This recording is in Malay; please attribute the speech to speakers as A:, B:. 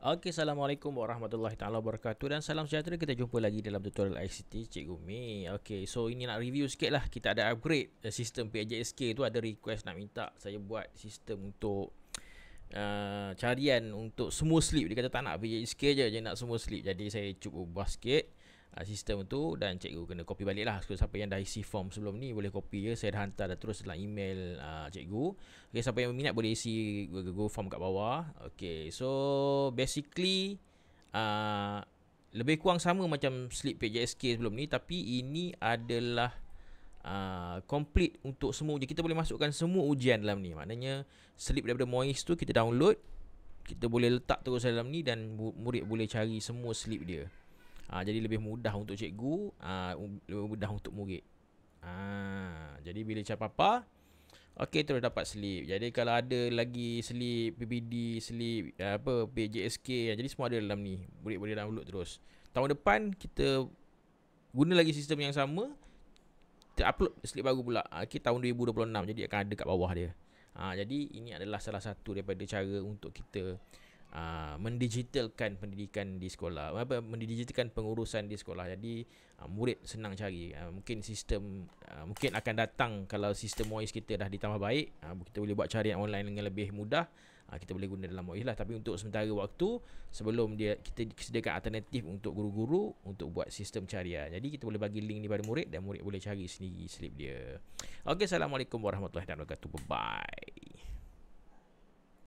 A: Okey, Assalamualaikum warahmatullahi taala wabarakatuh dan salam sejahtera. Kita jumpa lagi dalam tutorial ICT Cikgu Mi. Okey, so ini nak review sikit lah. Kita ada upgrade sistem PJSK tu, ada request nak minta saya buat sistem untuk carian untuk semua slip. Dia kata tak nak PJSK je, dia nak semua slip. Jadi saya cuba ubah sikit sistem tu dan cikgu kena copy balik lah. So, siapa yang dah isi form sebelum ni boleh copy je. Saya dah hantar dah terus dalam email cikgu. Okay, siapa yang berminat boleh isi Google Form kat bawah. Okay, so basically lebih kurang sama macam slip PJSK sebelum ni, tapi ini adalah complete untuk semua ujian. Kita boleh masukkan semua ujian dalam ni. Maknanya slip daripada MOIS tu kita download, kita boleh letak terus dalam ni dan murid boleh cari semua slip dia. Jadi lebih mudah untuk cikgu, lebih mudah untuk murid. Jadi bila cari apa-apa, okey, terus dapat slip. Jadi kalau ada lagi slip PPD, slip PJSK, jadi semua ada dalam ni. Murid boleh download terus. Tahun depan kita guna lagi sistem yang sama, kita upload slip baru pula. Tahun 2026, jadi akan ada kat bawah dia. Jadi ini adalah salah satu daripada cara untuk kita mendigitalkan pendidikan di sekolah, mendigitalkan pengurusan di sekolah. Jadi murid senang cari. Mungkin sistem mungkin akan datang kalau sistem MOIS kita dah ditambah baik, kita boleh buat carian online dengan lebih mudah. Kita boleh guna dalam MOIS lah. Tapi untuk sementara waktu, sebelum dia, kita sediakan alternatif untuk guru-guru untuk buat sistem carian. Jadi kita boleh bagi link ni pada murid dan murid boleh cari sendiri slip dia. Okey, Assalamualaikum warahmatullahi wabarakatuh. Bye bye.